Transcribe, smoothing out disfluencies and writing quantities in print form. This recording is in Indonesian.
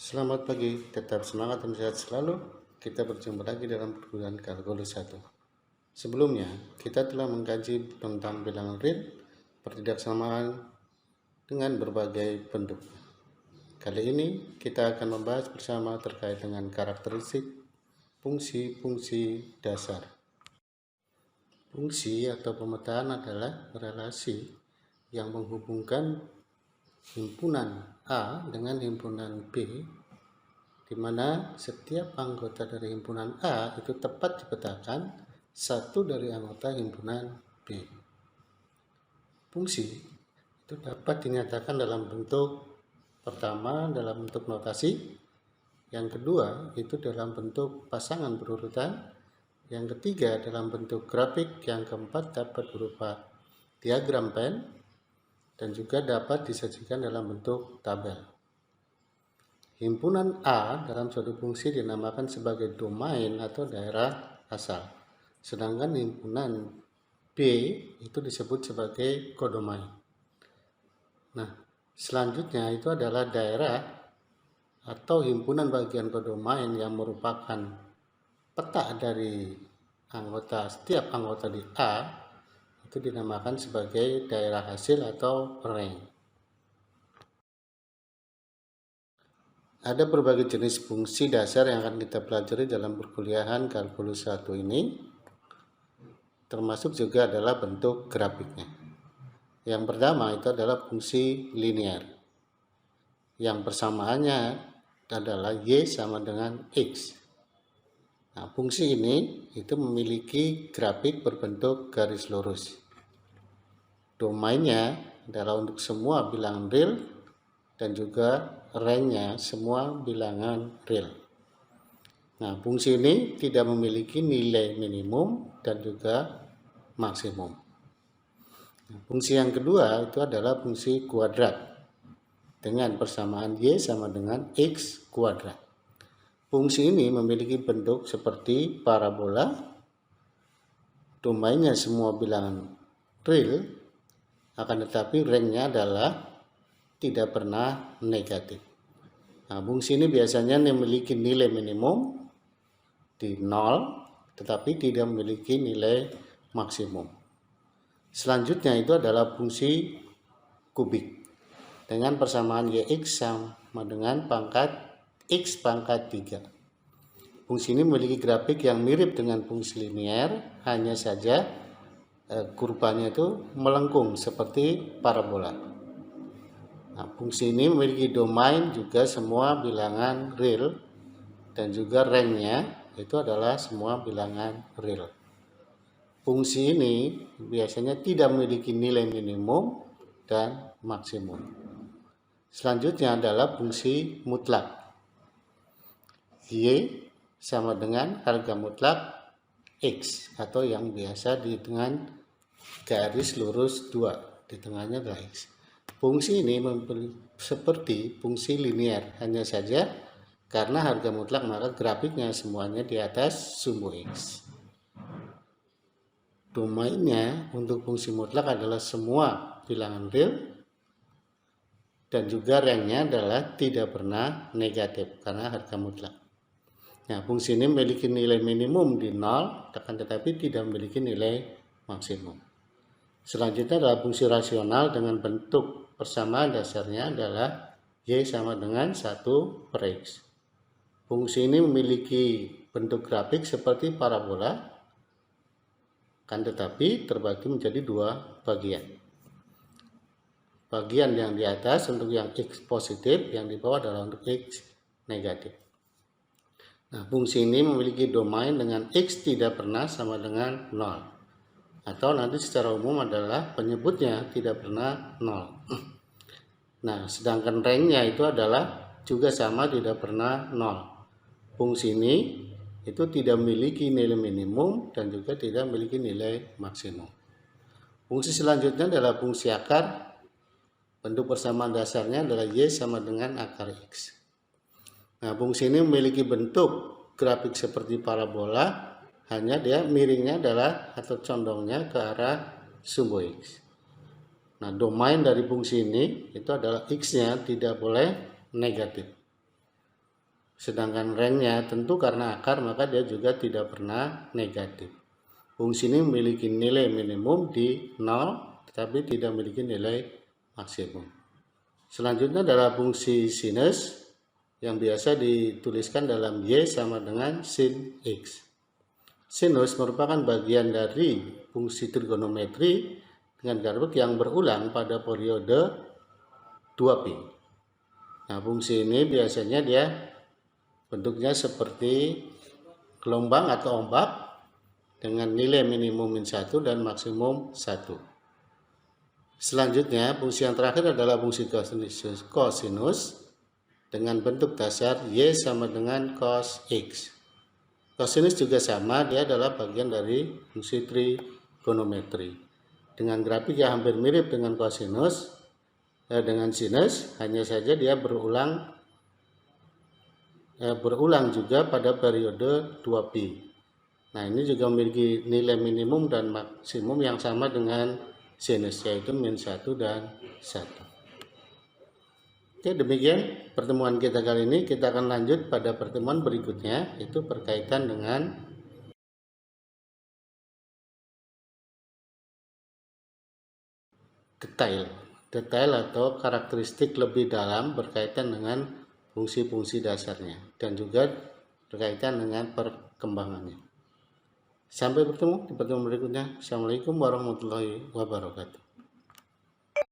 Selamat pagi, tetap semangat dan sehat selalu. Kita berjumpa lagi dalam perkuliahan kalkulus 1. Sebelumnya, kita telah mengkaji tentang bilangan real, pertidaksamaan dengan berbagai bentuk. Kali ini kita akan membahas bersama terkait dengan karakteristik fungsi-fungsi dasar. Fungsi atau pemetaan adalah relasi yang menghubungkan himpunan A dengan himpunan B, di mana setiap anggota dari himpunan A itu tepat dipetakan satu dari anggota himpunan B. Fungsi itu dapat dinyatakan dalam bentuk pertama dalam bentuk notasi, yang kedua itu dalam bentuk pasangan berurutan, yang ketiga dalam bentuk grafik, yang keempat dapat berupa diagram Venn, dan juga dapat disajikan dalam bentuk tabel. Himpunan A dalam suatu fungsi dinamakan sebagai domain atau daerah asal, sedangkan himpunan B itu disebut sebagai kodomain. Nah, selanjutnya itu adalah daerah atau himpunan bagian kodomain yang merupakan peta dari setiap anggota di A, itu dinamakan sebagai daerah hasil atau rank. Ada berbagai jenis fungsi dasar yang akan kita pelajari dalam perkuliahan kalkulus 1 ini, termasuk juga adalah bentuk grafiknya. Yang pertama itu adalah fungsi linear, yang persamaannya adalah Y sama dengan X. Nah, fungsi ini itu memiliki grafik berbentuk garis lurus. Domainnya adalah untuk semua bilangan real dan juga range-nya semua bilangan real. Nah, fungsi ini tidak memiliki nilai minimum dan juga maksimum. Nah, fungsi yang kedua itu adalah fungsi kuadrat dengan persamaan Y sama dengan X kuadrat. Fungsi ini memiliki bentuk seperti parabola, domainnya semua bilangan real, akan tetapi range-nya adalah tidak pernah negatif. Nah, fungsi ini biasanya memiliki nilai minimum di 0, tetapi tidak memiliki nilai maksimum. Selanjutnya itu adalah fungsi kubik dengan persamaan YX sama dengan pangkat X pangkat 3. Fungsi ini memiliki grafik yang mirip dengan fungsi linear, hanya saja kurvanya itu melengkung seperti parabola. Nah, fungsi ini memiliki domain juga semua bilangan real dan juga range-nya itu adalah semua bilangan real. Fungsi ini biasanya tidak memiliki nilai minimum dan maksimum. Selanjutnya adalah fungsi mutlak. Y sama dengan harga mutlak X atau yang biasa dengan garis lurus 2, di tengahnya adalah X. Fungsi ini seperti fungsi linear, hanya saja karena harga mutlak maka grafiknya semuanya di atas sumbu X. Domainnya untuk fungsi mutlak adalah semua bilangan real dan juga range-nya adalah tidak pernah negatif karena harga mutlak. Nah, fungsi ini memiliki nilai minimum di 0, akan tetapi tidak memiliki nilai maksimum. Selanjutnya adalah fungsi rasional dengan bentuk persamaan dasarnya adalah Y sama dengan 1/X. Fungsi ini memiliki bentuk grafik seperti parabola, kan tetapi terbagi menjadi dua bagian. Bagian yang di atas untuk yang X positif, yang di bawah adalah untuk X negatif. Nah, fungsi ini memiliki domain dengan X tidak pernah sama dengan 0. Atau nanti secara umum adalah penyebutnya tidak pernah 0. Nah, sedangkan range-nya itu adalah juga sama tidak pernah 0. Fungsi ini itu tidak memiliki nilai minimum dan juga tidak memiliki nilai maksimum. Fungsi selanjutnya adalah fungsi akar. Bentuk persamaan dasarnya adalah Y sama dengan akar X. Nah, fungsi ini memiliki bentuk grafik seperti parabola, hanya dia miringnya adalah atau condongnya ke arah sumbu X. Nah, domain dari fungsi ini itu adalah X-nya tidak boleh negatif. Sedangkan rangnya tentu karena akar maka dia juga tidak pernah negatif. Fungsi ini memiliki nilai minimum di 0 tetapi tidak memiliki nilai maksimum. Selanjutnya adalah fungsi sinus yang biasa dituliskan dalam Y sama dengan sin X. Sinus merupakan bagian dari fungsi trigonometri dengan grafik yang berulang pada periode 2pi. Nah, fungsi ini biasanya dia bentuknya seperti gelombang atau ombak dengan nilai minimum min 1 dan maksimum 1. Selanjutnya, fungsi yang terakhir adalah fungsi kosinus dengan bentuk dasar Y sama dengan cos X. Kosinus juga sama, dia adalah bagian dari fungsi trigonometri. Dengan grafik yang hampir mirip dengan kosinus, dengan sinus, hanya saja dia berulang juga pada periode 2pi. Nah, ini juga memiliki nilai minimum dan maksimum yang sama dengan sinus, yaitu min 1 dan 1. Oke, demikian pertemuan kita kali ini. Kita akan lanjut pada pertemuan berikutnya, itu berkaitan dengan detail atau karakteristik lebih dalam berkaitan dengan fungsi-fungsi dasarnya dan juga berkaitan dengan perkembangannya. Sampai bertemu di pertemuan berikutnya. Assalamualaikum warahmatullahi wabarakatuh.